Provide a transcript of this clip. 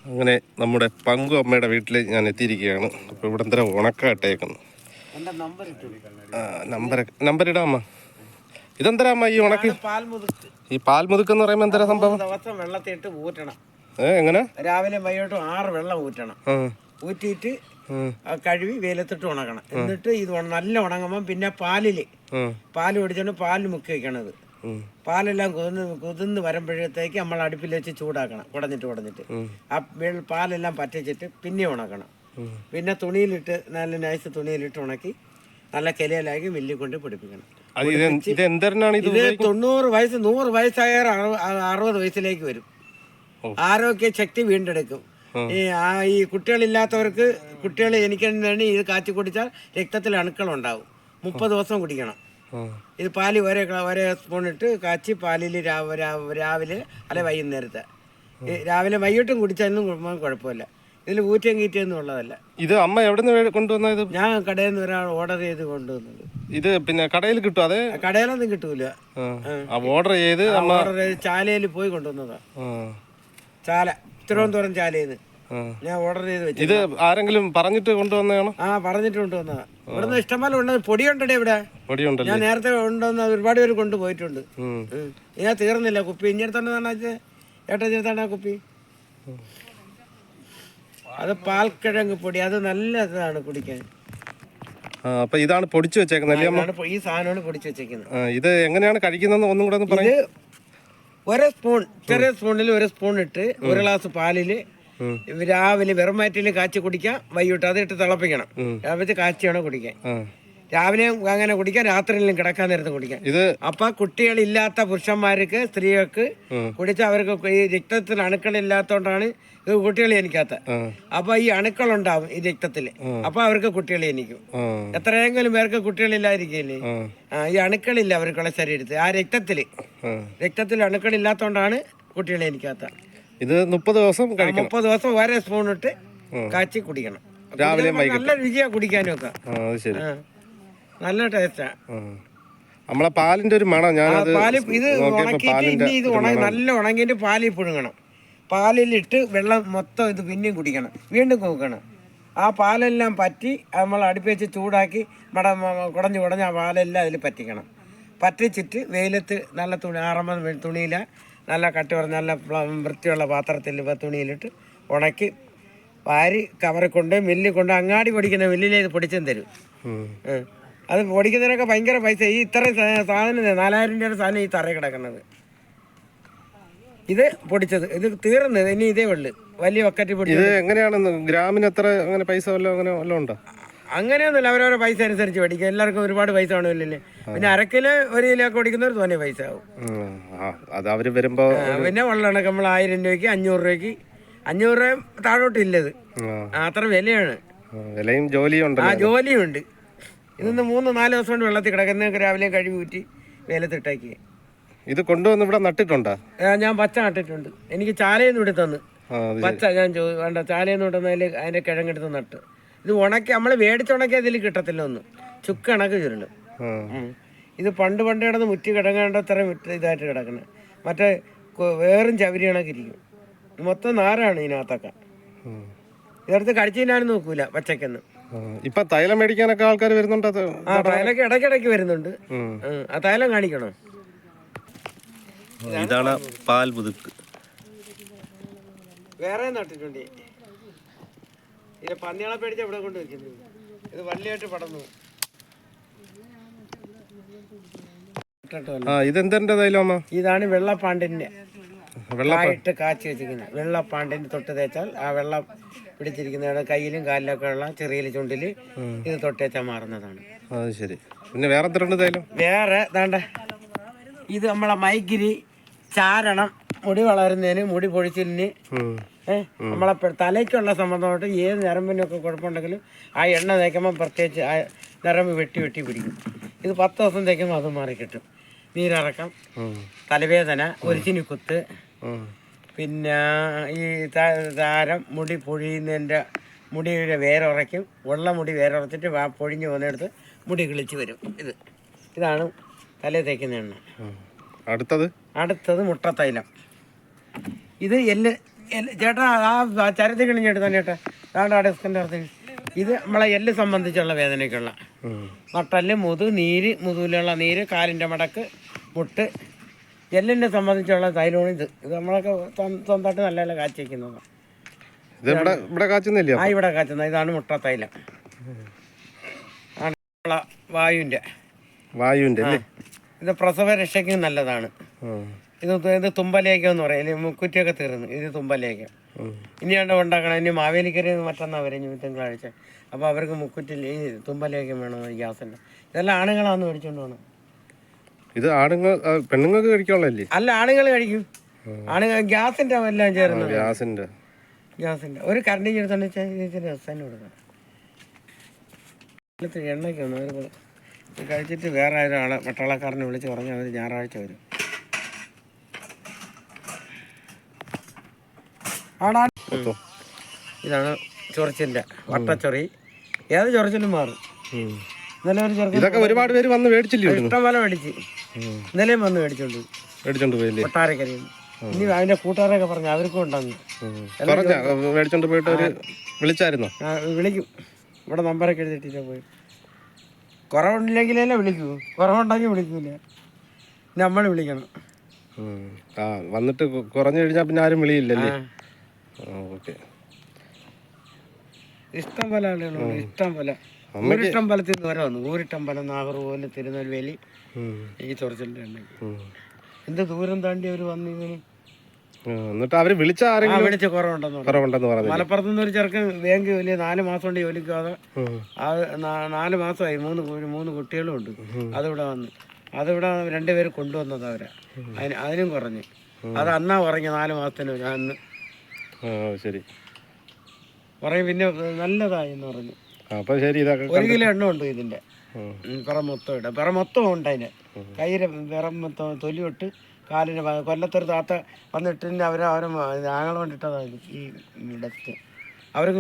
അങ്ങനെ നമ്മുടെ പങ്കു അമ്മയുടെ വീട്ടിൽ ഞാൻ എത്തിയിരിക്കുകയാണ്. അപ്പോൾ ഇവിടെ എന്തര ഉണക്കായിട്ടേക്കുന്നു. നമ്പർ ഇടാം അമ്മ. ഇതെന്തരാ അമ്മ ഈ ഉണക്ക്? ഈ പാൽ മുതുക്ക് എന്ന് പറയുമ്പോൾ എന്തരാ സംഭവം? ദിവസം വെള്ളത്തിട്ട് ഊറ്റണം. എങ്ങനെ? രാവിലെ വൈകിട്ടും 6 വെള്ളം ഊറ്റണം. ഊറ്റിയിട്ട് കഴുകി വെയിലത്തിട്ട് ഉണക്കണം. എന്നിട്ട് ഇത് നല്ല ഉണങ്ങുമ്പോൾ പിന്നെ പാല് ഒടിച്ചോണ്ട് പാല് മുക്കി വെക്കണത്. പാലെല്ലാം കുതിർന്ന് വരുമ്പോഴത്തേക്ക് നമ്മൾ അടുപ്പിൽ വെച്ച് ചൂടാക്കണം. കുടഞ്ഞിട്ട് ആ പാലെല്ലാം പറ്റിച്ചിട്ട് പിന്നെ ഉണക്കണം. പിന്നെ തുണിയിലിട്ട് നല്ല നൈസ് തുണിയിലിട്ട് ഉണക്കി നല്ല കിലയിലാക്കി മില്ലിൽ കൊണ്ട് പിടിപ്പിക്കണം. ഇത് 90 വയസ്സ് 100 വയസ്സായാൽ 60 വയസ്സിലേക്ക് വരും. ആരോഗ്യ ശക്തി വീണ്ടെടുക്കും. ഈ കുട്ടികളില്ലാത്തവർക്ക് കുട്ടികൾ ജനിക്കുന്നതിന് വേണ്ടി ഇത് കാച്ചി കുടിച്ചാൽ രക്തത്തിൽ അണുക്കളുണ്ടാവും. 30 ദിവസം കുടിക്കണം. ഇത് പാല് ഒരേ സ്പൂൺ ഇട്ട് കാച്ചി പാലിൽ രാവിലെ അല്ലെ വൈകുന്നേരത്തെ രാവിലെ വൈകിട്ടും കുടിച്ചാലും കുഴപ്പമില്ല. ഇതിൽ ഊറ്റം കീറ്റൊന്നും ഉള്ളതല്ല. ഇത് അമ്മ എവിടെ നിന്ന് കൊണ്ടുവന്നത്? ഞാൻ കടയിൽ നിന്ന് ഒരാൾ ഓർഡർ ചെയ്ത് കൊണ്ടുവന്നത്. ഇത് പിന്നെ കടയിൽ കിട്ടും? അതെ, കടയിലൊന്നും കിട്ടൂല. ഓർഡർ ചെയ്ത് ചാലയിൽ പോയി കൊണ്ടുവന്നതാ. ചാല, തിരുവനന്തപുരം ചാലയിൽ നിന്ന് ഞാൻ ഓർഡർ ചെയ്ത് വെച്ചു. ഇത് ആരെങ്കിലും പറഞ്ഞിട്ട് കൊണ്ടുവന്നതാണോ? പറഞ്ഞിട്ട് കൊണ്ടുവന്നതാ. ഇവിടുന്ന് ഇഷ്ടംപോലെ ഉണ്ട്. പൊടിയുണ്ടേ ഇവിടെ. ഞാൻ നേരത്തെ കൊണ്ടുവന്ന ഒരുപാട് പേര് കൊണ്ടുപോയിട്ടുണ്ട്. ഞാൻ തീർന്നില്ല കുപ്പി. ഇഞ്ഞെടുത്തോണ്ടാ ഏട്ടാ കുപ്പി. അത് പാൽക്കിഴങ്ങ് പൊടി. അത് നല്ലതാണ് കുടിക്കാൻ. അപ്പൊ ഇതാണ് പൊടിച്ചു വെച്ചേക്കുന്നത്. ഈ സാധനമാണ് പൊടിച്ചു വെച്ചേക്കുന്നത്. ഇത് എങ്ങനെയാണ് കഴിക്കുന്നത് ഒന്നും കൂടെ പറയൂ. ഒരു സ്പൂൺ, ചെറിയ സ്പൂണിൽ 1 സ്പൂൺ ഇട്ട് 1 ഗ്ലാസ് പാലില് രാവിലെ വെറും വയറ്റിൽ കാച്ചി കുടിക്കാം. വൈകിട്ട് അത് ഇട്ട് തിളപ്പിക്കണം. രാവിലെ കാച്ചിയാണ് കുടിക്കാൻ. രാവിലെ അങ്ങനെ കുടിക്കാം, രാത്രിയിലും കിടക്കാൻ നേരത്ത് കുടിക്കാം. അപ്പൊ കുട്ടികളില്ലാത്ത പുരുഷന്മാർക്ക്, സ്ത്രീകൾക്ക് കുടിച്ച അവർക്ക് ഈ രക്തത്തിൽ അണുക്കളില്ലാത്തോണ്ടാണ് ഇത് കുട്ടികൾ ജനിക്കാത്ത. അപ്പൊ ഈ അണുക്കളുണ്ടാവും ഈ രക്തത്തില്. അപ്പൊ അവർക്ക് കുട്ടികൾ ജനിക്കും. എത്രയെങ്കിലും പേർക്ക് കുട്ടികളില്ലാതിരിക്കില്ലേ? ഈ അണുക്കളില്ല അവർക്കുള്ള ശരീരത്തിൽ. ആ രക്തത്തിൽ അണുക്കളില്ലാത്തോണ്ടാണ് കുട്ടികൾ ജനിക്കാത്ത. ഇത് 30 ദിവസം 30 ദിവസം 1 സ്പൂൺ ഇട്ട് കാച്ചി കുടിക്കണം. രാവിലെ നല്ല രുചിയാ കുടിക്കാനും ഒക്കെ. നല്ല ടേസ്റ്റാ. നമ്മളെ പാലിന്റെ ഒരു മണം. ഇത് ഉണക്കിയിട്ട് ഇത് നല്ല ഉണങ്ങിയിട്ട് പാലിൽ പുഴുങ്ങണം. പാലിലിട്ട് വെള്ളം മൊത്തം ഇത് പിന്നെയും കുടിക്കണം. വീണ്ടും കൂക്കണം. ആ പാലെല്ലാം പറ്റി നമ്മൾ അടുപ്പ് വെച്ച് ചൂടാക്കി കുടഞ്ഞ് ആ പാലെല്ലാം അതിൽ പറ്റിക്കണം. പറ്റിച്ചിട്ട് വെയിലത്ത് നല്ല തുണി, ആറമ്മ തുണിയിൽ നല്ല കട്ടി പറഞ്ഞ നല്ല വൃത്തിയുള്ള പാത്രത്തിൽ തുണിയിലിട്ട് ഉണക്കി വാരി കവറിൽ കൊണ്ട് മില്ലിൽ കൊണ്ട് അങ്ങാടി പൊടിക്കുന്ന മില്ലിലെ ഇത് പൊടിച്ചും തരും. അത് പൊടിക്കുന്നതിനൊക്കെ ഭയങ്കര പൈസ. ഈ ഇത്ര സാധനം 4000 രൂപയുടെ സാധനം ഈ തറയിൽ കിടക്കുന്നത്. ഇത് പൊടിച്ചത് ഇത് തീർന്നത്. ഇനി ഇതേ ഉള്ളു വലിയ ബക്കറ്റ് പൊടിച്ചത്. എങ്ങനെയാണെന്ന് ഗ്രാമിന് എത്ര അങ്ങനെ പൈസ വല്ലതും ഉണ്ടോ? അങ്ങനെയൊന്നുമില്ല. അവരവരുടെ പൈസ അനുസരിച്ച് മേടിക്കും. എല്ലാവർക്കും ഒരുപാട് പൈസ കാണുമല്ലേ. പിന്നെ 1 കിലോ 1 കിലോ ഒക്കെ ഓടിക്കുന്നവർ തോന്നിയ പൈസ ആവും. പിന്നെ വെള്ളമുണ്ടൊക്കെ നമ്മൾ 1000 രൂപയ്ക്ക് 500 രൂപയ്ക്ക് 500 രൂപ താഴോട്ടില്ലത്. അത്ര വിലയാണ്. ജോലിയുണ്ട്. ഇതൊന്ന് 3-4 ദിവസം കൊണ്ട് വെള്ളത്തിൽ കിടക്കുന്ന രാവിലെ കഴുകി ഊറ്റി വെയിലത്തിട്ടാക്കി. ഇത് കൊണ്ടുവന്ന് ഇവിടെ നട്ടിട്ടുണ്ടോ? ഞാൻ പച്ച നട്ടിട്ടുണ്ട്. എനിക്ക് ചാലയെന്ന് ഇവിടെ തന്ന് പച്ച. ഞാൻ വേണ്ട ചാലയെന്ന് വിടുന്നതിൽ അതിന്റെ കിഴങ്ങെടുത്ത് നട്ട്. ഇത് ഉണക്കി നമ്മൾ മേടിച്ചുണക്കി അതിൽ കിട്ടത്തില്ല. ഒന്ന് ചുക്ക് കണക്ക് ചുരുണ്ട്. ഇത് പണ്ട് കിടന്ന് മുറ്റി കിടങ്ങേണ്ട അത്ര ഇതായിട്ട് കിടക്കുന്നത്. മറ്റേ വേറും ചവരി കണക്ക് ഇരിക്കും. മൊത്തം നാരാണ് ഇതിനകത്തൊക്കെ. ഇതെടുത്ത് കടിച്ചാലും നോക്കൂല പച്ചക്കെന്ന്. ഇപ്പൊ തൈലം മേടിക്കാനൊക്കെ ആൾക്കാർ വരുന്നുണ്ട്. തൈലൊക്കെ ഇടയ്ക്കിടയ്ക്ക് വരുന്നുണ്ട്. ആ തൈലം കാണിക്കണം. ഇതാണ് പാൽ മുതുക്ക്. വേറെ നട്ടിട്ടുണ്ട്. ഇത് പന്നികളെ പേടിച്ച് ഇവിടെ കൊണ്ട് വെക്കുന്നത്. ഇത് വള്ളിയായിട്ട് പടന്നു. ഇതെന്തിന്റെ തൈലം? ഇതാണ് വെള്ളപ്പാണ്ടിന്റെ വെള്ളമായിട്ട് കാച്ചി വെച്ചിരിക്കുന്നത്. വെള്ളപ്പാണ്ടിന് തൊട്ട് തേച്ചാൽ ആ വെള്ളം പിടിച്ചിരിക്കുന്ന കയ്യിലും കാലിലൊക്കെ ഉള്ള ചെറിയ ചുണ്ടില് ഇത് തൊട്ടേച്ചാൽ മാറുന്നതാണ്. ശരി. പിന്നെ വേറെ ദാണ്ട ഇത് നമ്മളെ മൈഗിരി, ചാരണം, മുടി വളരുന്നതിന്, മുടി പൊഴിച്ചിലിന്, നമ്മളെ തലയ്ക്കുള്ള സംബന്ധമായിട്ട് ഏത് ഞരമ്പിനൊക്കെ കുഴപ്പമുണ്ടെങ്കിലും ആ എണ്ണ തേക്കുമ്പോൾ പ്രത്യേകിച്ച് ആ ഞരമ്പ് വെട്ടി പിടിക്കും. ഇത് 10 ദിവസം തേക്കുമ്പോൾ അത് മാറി കിട്ടും. നീരിറക്കം, തലവേദന, ഒരിച്ചിനിക്കുത്ത്, പിന്നെ ഈ താരം, മുടി പൊഴിയുന്നതിൻ്റെ മുടിയുടെ വേരുറയ്ക്കും. ഉള്ള മുടി വേരുറച്ചിട്ട് പൊഴിഞ്ഞ് പോകുന്നിടത്ത് മുടി കിളിച്ച് വരും. ഇതാണ് തലേ തേക്കുന്ന എണ്ണ. അടുത്തത് മുട്ടത്തൈലം. ഇത് ചേട്ടാ ആ ചരത്തി കിണിഞ്ഞെടുത്താൽ ചേട്ടാ അതാണ്ട് ആ ഡെസ്കിൻ്റെ അടുത്ത് ഇത് നമ്മളെ എല്ല് സംബന്ധിച്ചുള്ള വേദനയ്ക്കുള്ള നട്ടല്, മുതുകിലുള്ള നീര്, കാലിൻ്റെ മടക്ക്, മുട്ട്, എല്ലിനെ സംബന്ധിച്ചുള്ള തൈലമാണ് ഇത്. ഇത് നമ്മളൊക്കെ സ്വന്തമായിട്ട് നല്ല നല്ല കാച്ചി വയ്ക്കുന്നതാണ്. ഇവിടെ കാച്ചുന്നില്ല? ആ ഇവിടെ കാച്ചുന്ന ഇതാണ് മുട്ട തൈലം. ആണ് വായുവിൻ്റെ ഇത് പ്രസവ രക്ഷയ്ക്കും നല്ലതാണ്. ഇത് തുമ്പലേക്കെന്ന് പറയും. മുക്കുറ്റിയൊക്കെ തീർന്നു. ഇത് തുമ്പലേക്ക് ഇനിയാണ്ട് ഉണ്ടാക്കണം. ഇനി മാവേലിക്കര മറ്റന്നാ വരെ തിങ്കളാഴ്ച. അപ്പോൾ അവർക്ക് മുക്കുറ്റിൽ ഈ തുമ്പലേക്കം വേണം ഗ്യാസിൻ്റെ. ഇതെല്ലാം ആണുങ്ങളാന്ന് മേടിച്ചോണ്ട് പോകണം. ഇത് ആണുങ്ങൾ പെണ്ണുങ്ങൾക്ക് കഴിക്കാനുള്ളതല്ലേ? അല്ല, ആണുങ്ങൾ കഴിക്കും. ആണുങ്ങൾ ഗ്യാസിൻ്റെ എല്ലാം ചേർന്ന് ഗ്യാസിൻ്റെ ഒരു കറണ്ട് ചേർത്തോണ്ട് വെച്ചാൽ ഇതിന് രസം കൊടുക്കണം. എണ്ണയ്ക്കൊന്നും അവർ കഴിച്ചിട്ട് വേറെ ഒരാളെ പട്ടാളക്കാരനെ വിളിച്ച് പറഞ്ഞ് അവർ ഞായറാഴ്ച വരും. ഇതാണ് ചൊറിച്ചിൻ്റെ വട്ടച്ചൊറി. ഏത് ചൊറിച്ചിലും മാറും. ഇന്നലെ ഒരു ചെറുക്കൻ ഒരുപാട് പേര് വന്ന് മേടിച്ചില്ലേ? ഇഷ്ടംപോലെ മേടിച്ച് ഇന്നലെയും വന്ന് മേടിച്ചോണ്ട് പോയി കൊട്ടാരക്കരയിൽ. ഇനി അതിന്റെ കൂട്ടുകാരൊക്കെ പറഞ്ഞു അവർക്കും ഉണ്ടെന്ന് മേടിച്ചോണ്ട് പോയിട്ട് വിളിച്ചായിരുന്നോ? വിളിക്കും. ഇവിടെ നമ്പറൊക്കെ എഴുതിയിട്ടില്ല പോയി. കുറവുണ്ടെങ്കിലല്ലേ വിളിക്കൂ. കുറവുണ്ടെങ്കിൽ വിളിക്കൂല. നമ്മൾ വിളിക്കണം. വന്നിട്ട് കുറഞ്ഞു കഴിഞ്ഞാൽ പിന്നെ ആരും വിളിയില്ലല്ലേ? ഇഷ്ടം പോലെ ആളുകളുണ്ട്. ഇഷ്ടം പോലെ ഊരിട്ടമ്പലത്തിൽ നിന്ന് വരെ വന്നു. ഊരിട്ടമ്പലം, നാഗർകോവിൽ, തിരുനെൽവേലി ഈ ചൊറിച്ചിലിന്റെ എണ്ണയ്ക്ക് എന്ത് ദൂരം താണ്ടി അവർ വന്നു. ഇതിന് എന്നിട്ട് അവര് വിളിച്ച് കുറവുണ്ടെന്ന് പറഞ്ഞു. മലപ്പുറത്ത് നിന്ന് ഒരു ചെറുക്കൻ ബാങ്ക് വലിയ 4 മാസം കൊണ്ട് ജോലിക്കാതെ 4 മാസമായി. 3 കുട്ടികളും ഉണ്ട്. അതിവിടെ വന്ന് അതിവിടെ 2 പേര് കൊണ്ടുവന്നത് അവരെ. അതിനും കുറഞ്ഞ്. അത് അന്നാ കുറഞ്ഞ 4 മാസത്തിന് അന്ന് ശരി പറയും. പിന്നെ നല്ലതായി എന്ന് പറഞ്ഞു. 1 കിലോ എണ്ണ ഉണ്ട് ഇതിന്റെ. പിറ മൊത്തം ഉണ്ട്. അതിന് കയ്യിലെ പിറ മൊത്തം തൊലി തൊട്ട് കാലിന് കൊല്ലത്തൊരു താത്ത വന്നിട്ട് അവരെ ആങ്ങളെ കൊണ്ടിട്ടതായിരുന്നു ഈ ഡസ്റ്റ്. അവർക്ക്